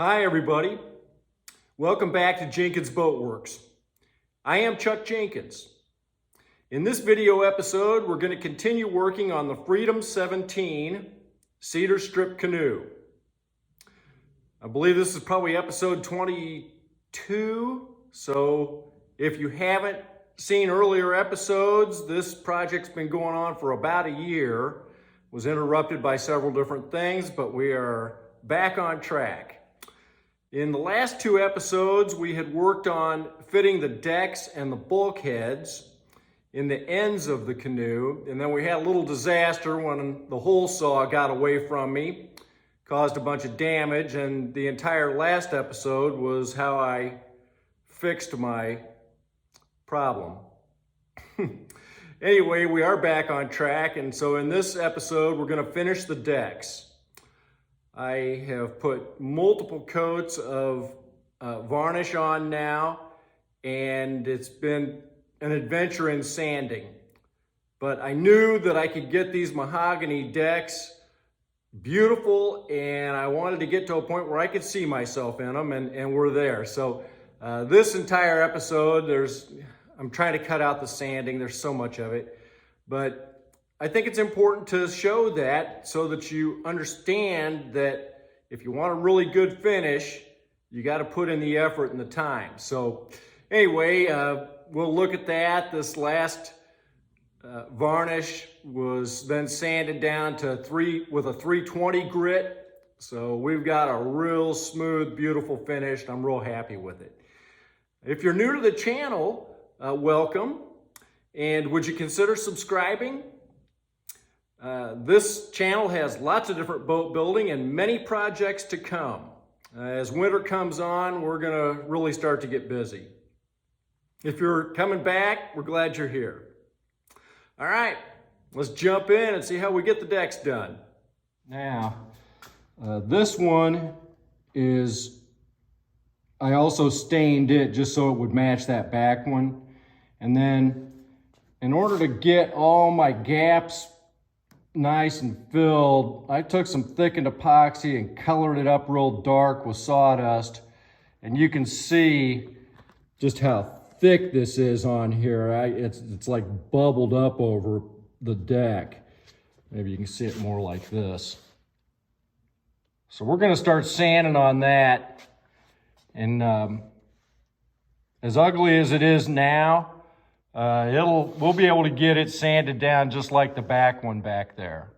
Hi everybody, welcome back to Jenkins Boat Works. I am Chuck Jenkins. In this video episode, we're going to continue working on the Freedom 17 cedar strip canoe. I believe this is probably episode 22, so if you haven't seen earlier episodes, this project's been going on for about a year. It was interrupted by several different things, but we are back on track. In the last two episodes, we had worked on fitting the decks and the bulkheads in the ends of the canoe, and then we had a little disaster when the hole saw got away from me, caused a bunch of damage, and the entire last episode was how I fixed my problem. Anyway, we are back on track, and so in this episode, we're going to finish the decks. I have put multiple coats of varnish on now, and it's been an adventure in sanding. But I knew that I could get these mahogany decks beautiful, and I wanted to get to a point where I could see myself in them, and we're there. So this entire episode, I'm trying to cut out the sanding. There's so much of it. But I think it's important to show that so that you understand that if you want a really good finish, you got to put in the effort and the time. So anyway, we'll look at that. This last varnish was then sanded down to with a 320 grit. So we've got a real smooth, beautiful finish, and I'm real happy with it. If you're new to the channel, welcome. And would you consider subscribing? This channel has lots of different boat building and many projects to come. As winter comes on, we're going to really start to get busy. If you're coming back, we're glad you're here. All right, let's jump in and see how we get the decks done. Now, this one is, I also stained it just so it would match that back one. And then in order to get all my gaps nice and filled, I took some thickened epoxy and colored it up real dark with sawdust, and you can see just how thick this is on here. It's like bubbled up over the deck. Maybe you can see it more like this. So we're going to start sanding on that, and as ugly as it is now, we'll be able to get it sanded down just like the back one back there.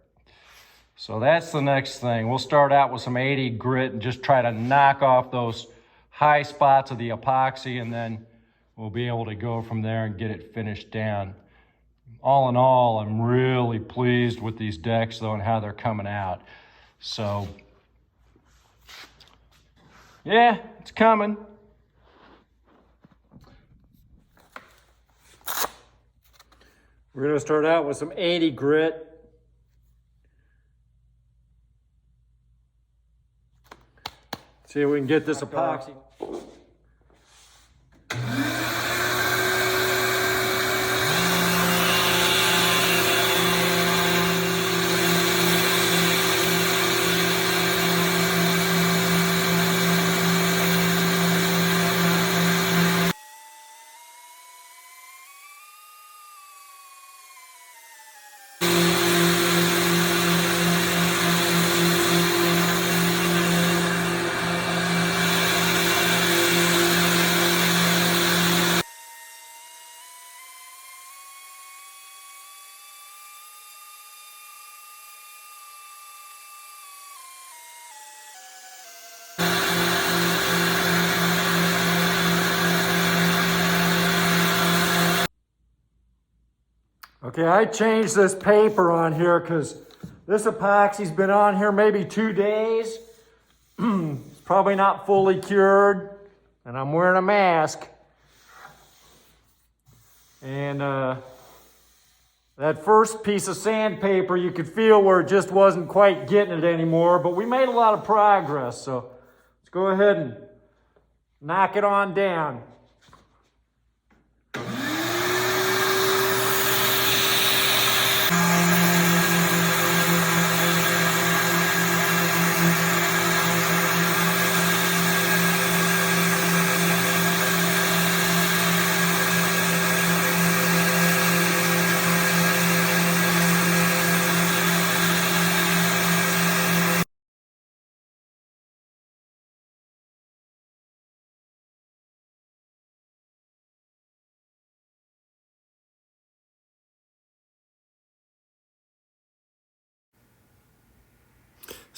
So that's the next thing. We'll start out with some 80 grit and just try to knock off those high spots of the epoxy, and then we'll be able to go from there and get it finished down. All in all, I'm really pleased with these decks though and how they're coming out. So yeah, it's coming. We're going to start out with some 80 grit. See if we can get this epoxy. Okay, I changed this paper on here because this epoxy's been on here maybe 2 days. It's probably not fully cured, and I'm wearing a mask. And that first piece of sandpaper, you could feel where it just wasn't quite getting it anymore, but we made a lot of progress, so let's go ahead and knock it on down.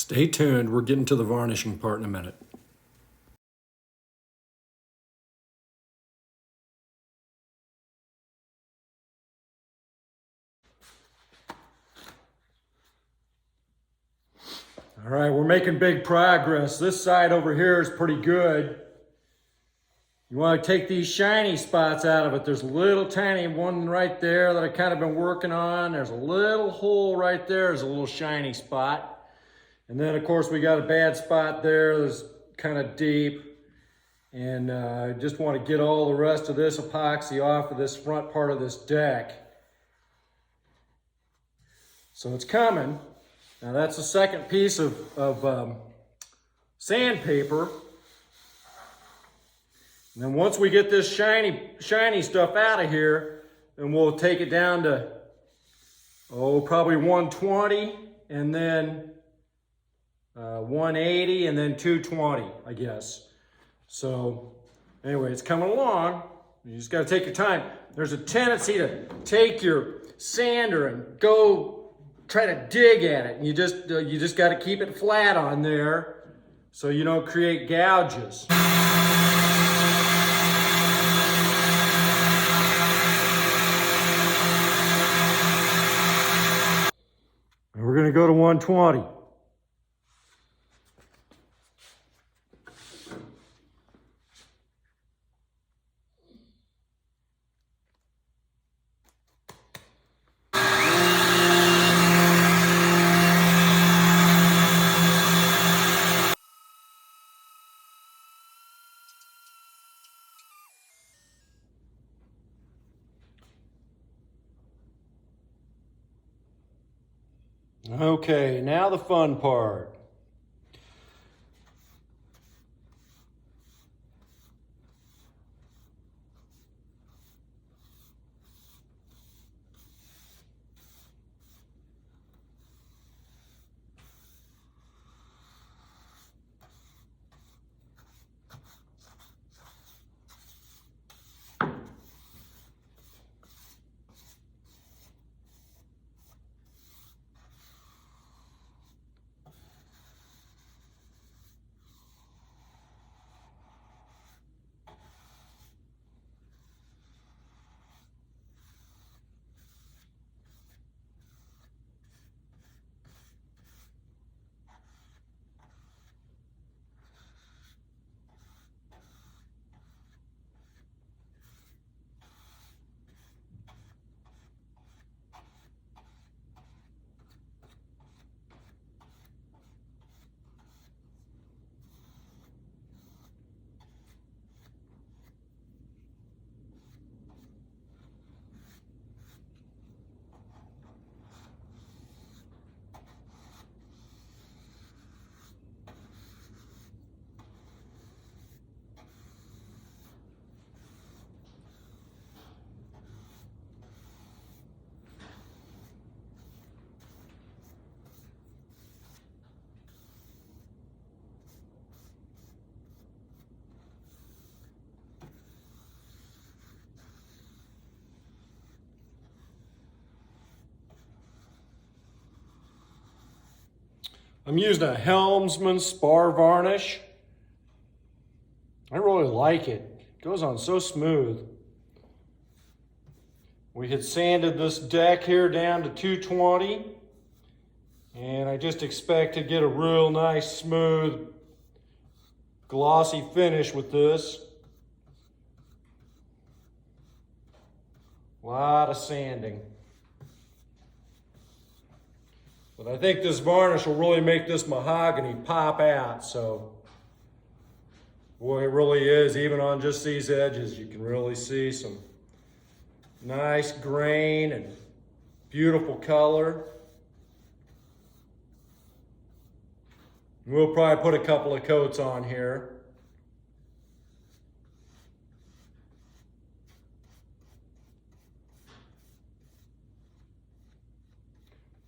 Stay tuned, we're getting to the varnishing part in a minute. All right, we're making big progress. This side over here is pretty good. You want to take these shiny spots out of it. There's a little tiny one right there that I kind of been working on. There's a little hole right there. There's a little shiny spot. And then of course we got a bad spot there that's kind of deep. And I just want to get all the rest of this epoxy off of this front part of this deck. So it's coming. Now that's the second piece of sandpaper. And then once we get this shiny stuff out of here, then we'll take it down to, probably 120, and then 180, and then 220, I guess. So anyway, it's coming along. You just got to take your time. There's a tendency to take your sander and go try to dig at it. And you just got to keep it flat on there so you don't create gouges. And we're going to go to 120. Okay, now the fun part. I'm using a Helmsman spar varnish. I really like it. It goes on so smooth. We had sanded this deck here down to 220, and I just expect to get a real nice, smooth, glossy finish with this. A lot of sanding. But I think this varnish will really make this mahogany pop out. So, boy, it really is. Even on just these edges, you can really see some nice grain and beautiful color. We'll probably put a couple of coats on here.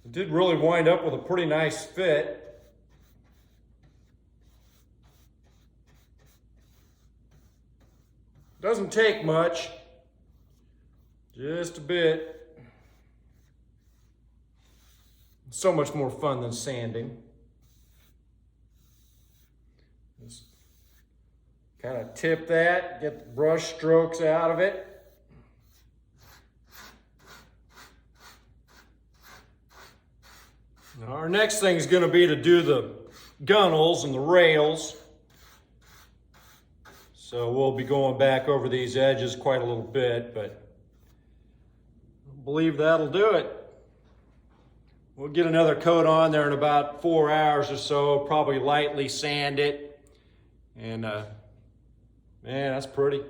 It did really wind up with a pretty nice fit. Doesn't take much, just a bit. So much more fun than sanding. Kind of tip that, get the brush strokes out of it. Now our next thing is going to be to do the gunnels and the rails. So we'll be going back over these edges quite a little bit, but I believe that'll do it. We'll get another coat on there in about 4 hours or so, probably lightly sand it. And man, that's pretty.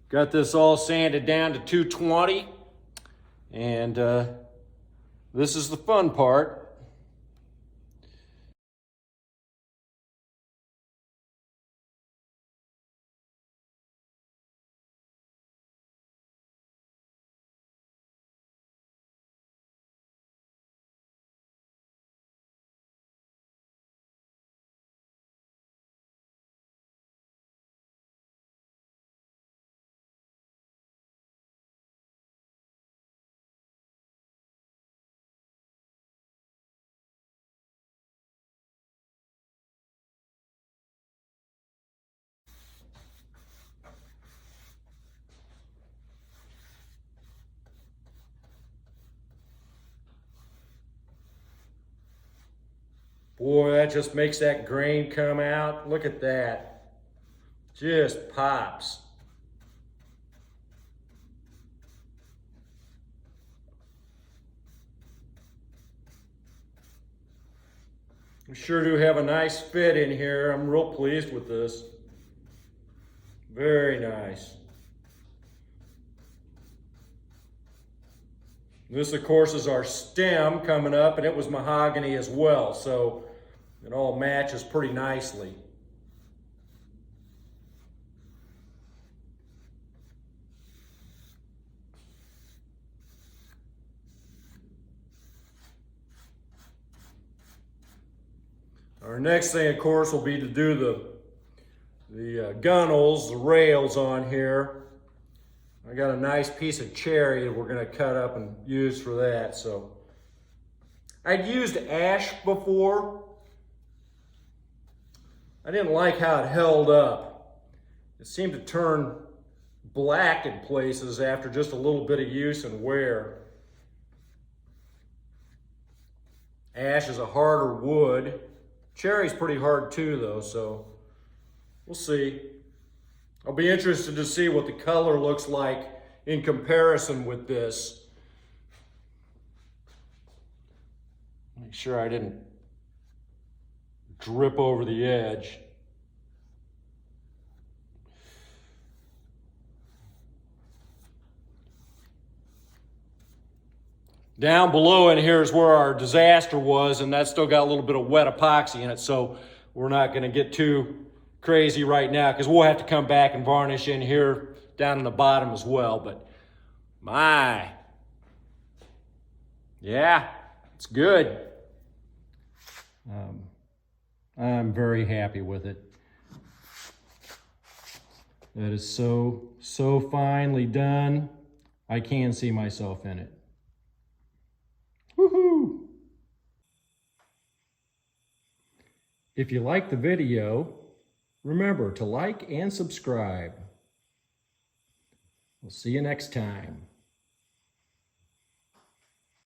Got this all sanded down to 220, and this is the fun part. Boy, that just makes that grain come out. Look at that. Just pops. We sure do have a nice fit in here. I'm real pleased with this. Very nice. This, of course, is our stem coming up, and it was mahogany as well, so it all matches pretty nicely. Our next thing, of course, will be to do the gunnels, the rails on here. I got a nice piece of cherry that we're going to cut up and use for that. So I'd used ash before. I didn't like how it held up. It seemed to turn black in places after just a little bit of use and wear. Ash is a harder wood. Cherry's pretty hard too, though, so we'll see. I'll be interested to see what the color looks like in comparison with this. Make sure I didn't drip over the edge. Down below in here is where our disaster was, and that's still got a little bit of wet epoxy in it, so we're not going to get too crazy right now because we'll have to come back and varnish in here down in the bottom as well. But yeah, it's good. I'm very happy with it. That is so finely done. I can see myself in it. Woohoo! If you like the video, remember to like and subscribe. We'll see you next time.